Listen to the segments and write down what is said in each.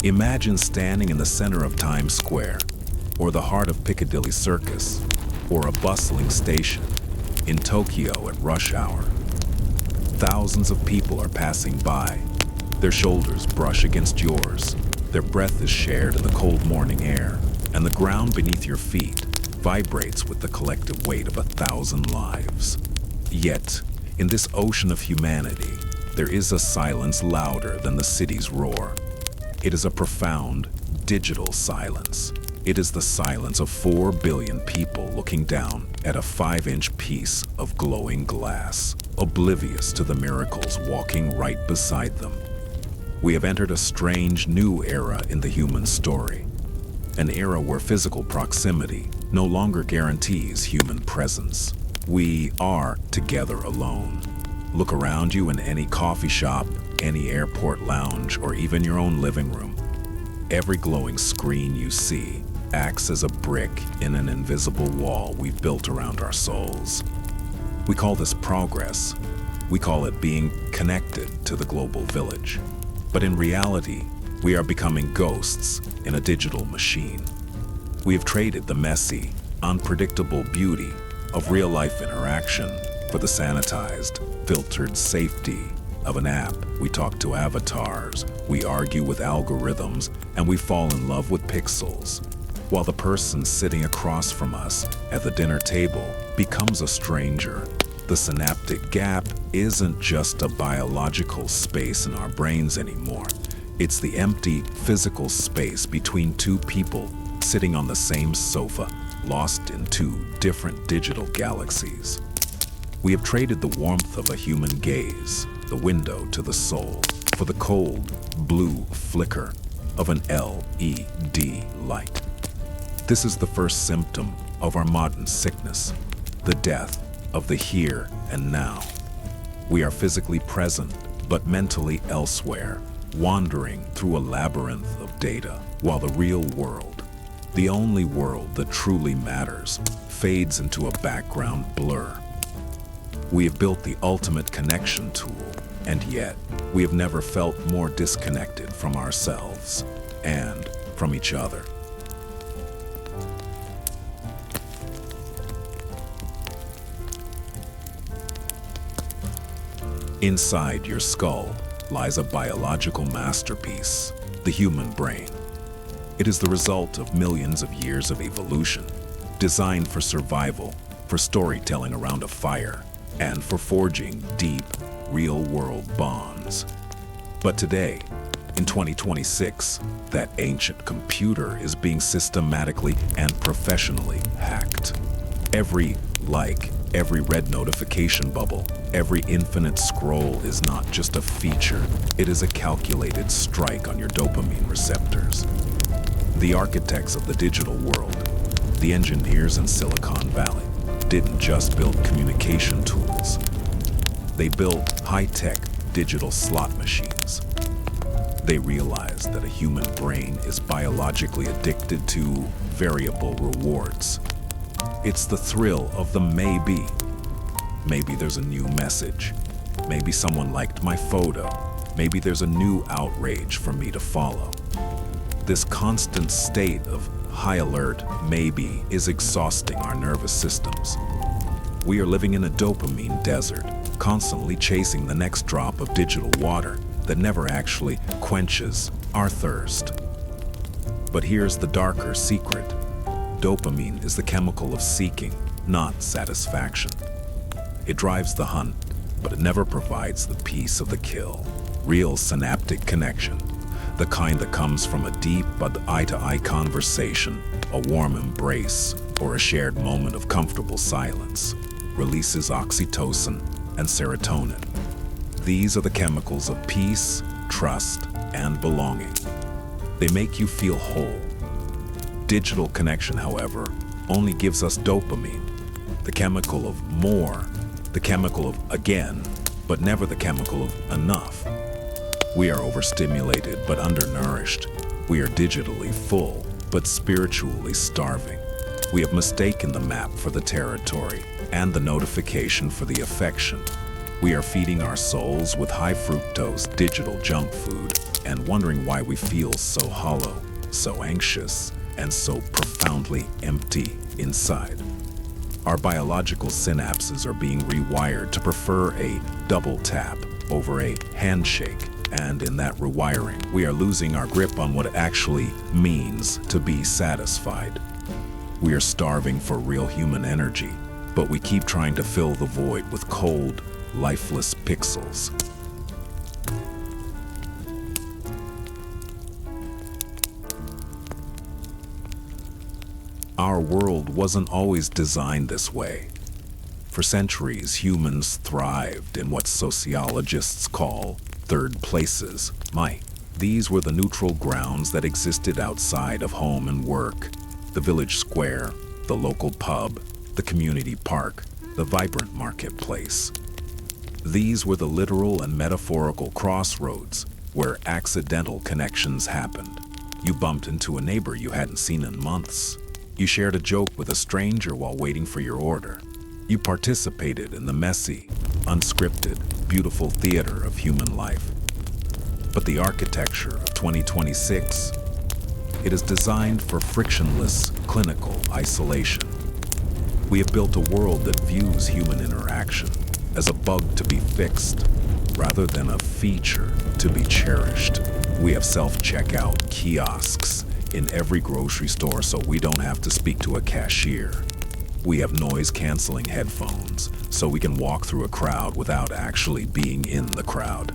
Imagine standing in the center of Times Square, or the heart of Piccadilly Circus, or a bustling station in Tokyo at rush hour. Thousands of people are passing by. Their shoulders brush against yours. Their breath is shared in the cold morning air, and the ground beneath your feet vibrates with the collective weight of 1,000 lives. Yet, in this ocean of humanity, there is a silence louder than the city's roar. It is a profound, digital silence. It is the silence of 4 billion people looking down at a 5-inch piece of glowing glass, oblivious to the miracles walking right beside them. We have entered a strange new era in the human story, an era where physical proximity no longer guarantees human presence. We are together alone. Look around you in any coffee shop, any airport lounge, or even your own living room. Every glowing screen you see acts as a brick in an invisible wall we've built around our souls. We call this progress. We call it being connected to the global village. But in reality, we are becoming ghosts in a digital machine. We have traded the messy, unpredictable beauty of real-life interaction for the sanitized, filtered safety of an app. We talk to avatars, we argue with algorithms, and we fall in love with pixels, while the person sitting across from us at the dinner table becomes a stranger. The synaptic gap isn't just a biological space in our brains anymore. It's the empty, physical space between two people sitting on the same sofa, lost in two different digital galaxies. We have traded the warmth of a human gaze, the window to the soul, for the cold, blue flicker of an LED light. This is the first symptom of our modern sickness, the death of the here and now. We are physically present, but mentally elsewhere, wandering through a labyrinth of data, while the real world, the only world that truly matters, fades into a background blur. We have built the ultimate connection tool, and yet we have never felt more disconnected from ourselves and from each other. Inside your skull lies a biological masterpiece, the human brain. It is the result of millions of years of evolution, designed for survival, for storytelling around a fire, and for forging deep, real-world bonds. But today, in 2026, that ancient computer is being systematically and professionally hacked. Every like, every red notification bubble, every infinite scroll is not just a feature, it is a calculated strike on your dopamine receptors. The architects of the digital world, the engineers in Silicon Valley, didn't just build communication tools. They built high-tech digital slot machines. They realized that a human brain is biologically addicted to variable rewards. It's the thrill of the maybe. Maybe there's a new message. Maybe someone liked my photo. Maybe there's a new outrage for me to follow. This constant state of high alert maybe is exhausting our nervous systems. We are living in a dopamine desert, constantly chasing the next drop of digital water that never actually quenches our thirst. But here's the darker secret. Dopamine is the chemical of seeking, not satisfaction. It drives the hunt, but it never provides the peace of the kill. Real synaptic connection, the kind that comes from a deep but eye-to-eye conversation, a warm embrace, or a shared moment of comfortable silence, releases oxytocin and serotonin. These are the chemicals of peace, trust, and belonging. They make you feel whole. Digital connection, however, only gives us dopamine, the chemical of more, the chemical of again, but never the chemical of enough. We are overstimulated but undernourished. We are digitally full but spiritually starving. We have mistaken the map for the territory and the notification for the affection. We are feeding our souls with high fructose digital junk food and wondering why we feel so hollow, so anxious, and so profoundly empty inside. Our biological synapses are being rewired to prefer a double tap over a handshake, and in that rewiring, we are losing our grip on what it actually means to be satisfied. We are starving for real human energy, but we keep trying to fill the void with cold, lifeless pixels. Our world wasn't always designed this way. For centuries, humans thrived in what sociologists call third places. These were the neutral grounds that existed outside of home and work. The village square, the local pub, the community park, the vibrant marketplace. These were the literal and metaphorical crossroads where accidental connections happened. You bumped into a neighbor you hadn't seen in months. You shared a joke with a stranger while waiting for your order. You participated in the messy, unscripted, beautiful theater of human life. But the architecture of 2026, it is designed for frictionless, clinical isolation. We have built a world that views human interaction as a bug to be fixed, rather than a feature to be cherished. We have self-checkout kiosks in every grocery store so we don't have to speak to a cashier. We have noise-canceling headphones so we can walk through a crowd without actually being in the crowd.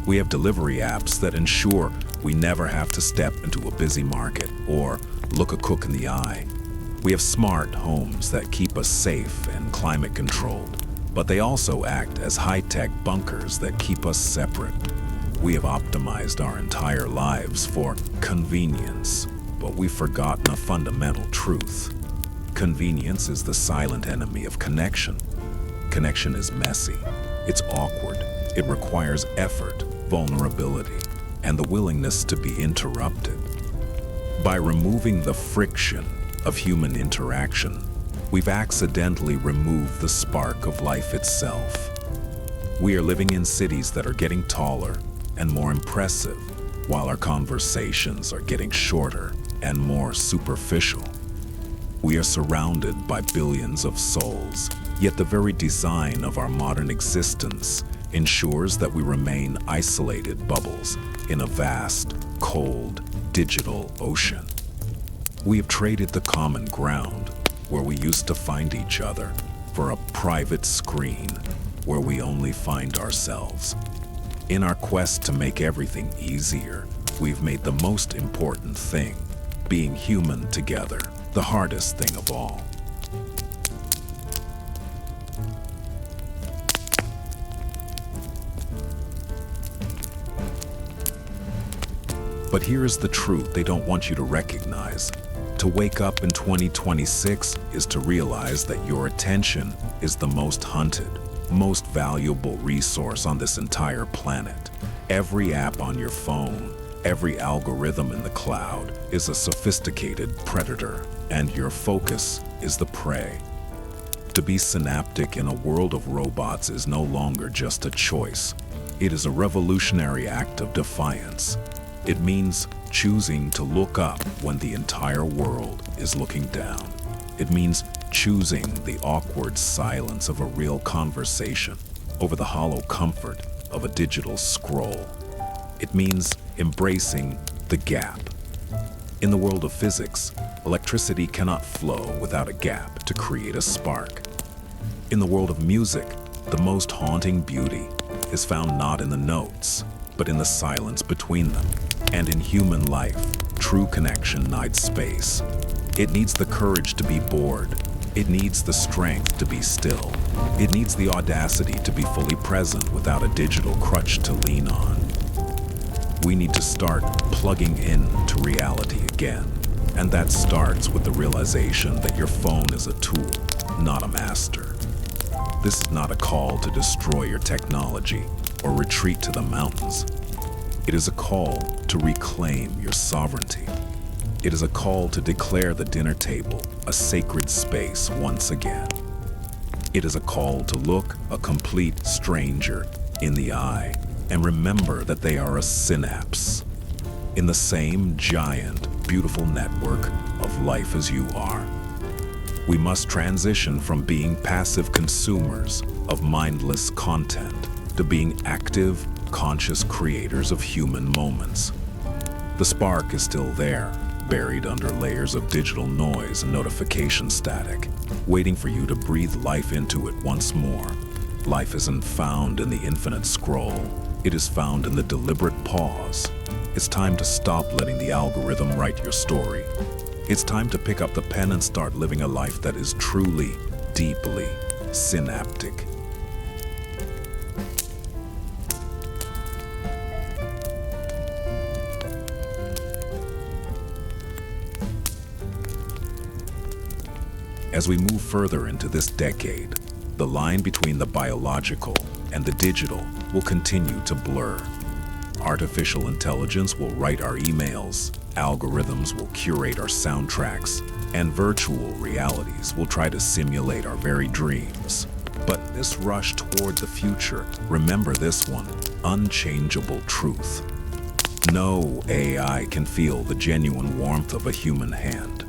We have delivery apps that ensure we never have to step into a busy market or look a cook in the eye. We have smart homes that keep us safe and climate-controlled, but they also act as high-tech bunkers that keep us separate. We have optimized our entire lives for convenience, but we've forgotten a fundamental truth. Convenience is the silent enemy of connection. Connection is messy, it's awkward, it requires effort, vulnerability, and the willingness to be interrupted. By removing the friction of human interaction, we've accidentally removed the spark of life itself. We are living in cities that are getting taller and more impressive, while our conversations are getting shorter and more superficial. We are surrounded by billions of souls, yet the very design of our modern existence ensures that we remain isolated bubbles in a vast, cold, digital ocean. We have traded the common ground where we used to find each other for a private screen where we only find ourselves. In our quest to make everything easier, we've made the most important thing, being human together, the hardest thing of all. But here's the truth they don't want you to recognize. To wake up in 2026 is to realize that your attention is the most hunted, most valuable resource on this entire planet. Every app on your phone, every algorithm in the cloud is a sophisticated predator, and your focus is the prey. To be synaptic in a world of robots is no longer just a choice. It is a revolutionary act of defiance. It means choosing to look up when the entire world is looking down. It means choosing the awkward silence of a real conversation over the hollow comfort of a digital scroll. It means embracing the gap. In the world of physics, electricity cannot flow without a gap to create a spark. In the world of music, the most haunting beauty is found not in the notes, but in the silence between them. And in human life, true connection needs space. It needs the courage to be bored. It needs the strength to be still. It needs the audacity to be fully present without a digital crutch to lean on. We need to start plugging in to reality again. And that starts with the realization that your phone is a tool, not a master. This is not a call to destroy your technology or retreat to the mountains. It is a call to reclaim your sovereignty. It is a call to declare the dinner table a sacred space once again. It is a call to look a complete stranger in the eye and remember that they are a synapse in the same giant, beautiful network of life as you are. We must transition from being passive consumers of mindless content to being active, conscious creators of human moments. The spark is still there, buried under layers of digital noise and notification static, waiting for you to breathe life into it once more. Life isn't found in the infinite scroll. It is found in the deliberate pause. It's time to stop letting the algorithm write your story. It's time to pick up the pen and start living a life that is truly, deeply synaptic. As we move further into this decade, the line between the biological and the digital will continue to blur. Artificial intelligence will write our emails, algorithms will curate our soundtracks, and virtual realities will try to simulate our very dreams. But in this rush toward the future, remember this one unchangeable truth. No AI can feel the genuine warmth of a human hand.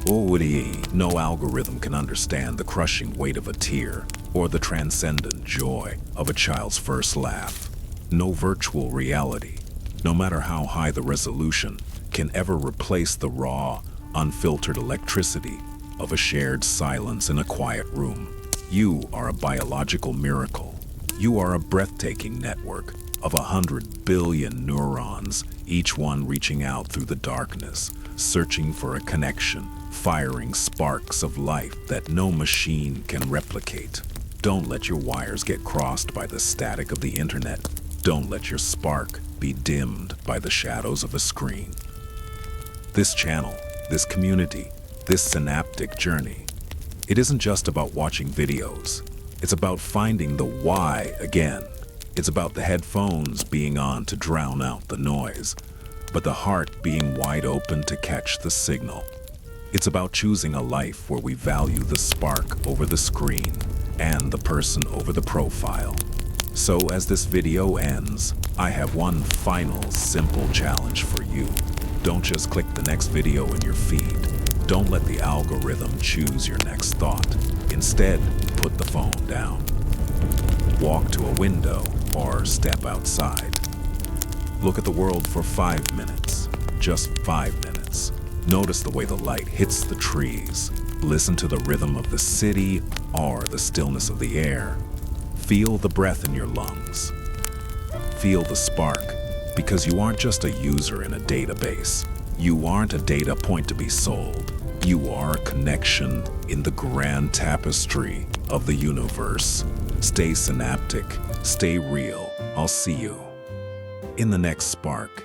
No algorithm can understand the crushing weight of a tear or the transcendent joy of a child's first laugh. No virtual reality, no matter how high the resolution, can ever replace the raw, unfiltered electricity of a shared silence in a quiet room. You are a biological miracle. You are a breathtaking network of 100 billion neurons, each one reaching out through the darkness, searching for a connection, firing sparks of life that no machine can replicate. Don't let your wires get crossed by the static of the internet. Don't let your spark be dimmed by the shadows of a screen. This channel, this community, this synaptic journey, it isn't just about watching videos. It's about finding the why again. It's about the headphones being on to drown out the noise, but the heart being wide open to catch the signal. It's about choosing a life where we value the spark over the screen and the person over the profile. So as this video ends, I have one final simple challenge for you. Don't just click the next video in your feed. Don't let the algorithm choose your next thought. Instead, put the phone down. Walk to a window or step outside. Look at the world for 5 minutes, just 5 minutes. Notice the way the light hits the trees. Listen to the rhythm of the city or the stillness of the air. Feel the breath in your lungs. Feel the spark, because you aren't just a user in a database. You aren't a data point to be sold. You are a connection in the grand tapestry of the universe. Stay synaptic, stay real. I'll see you in the next spark.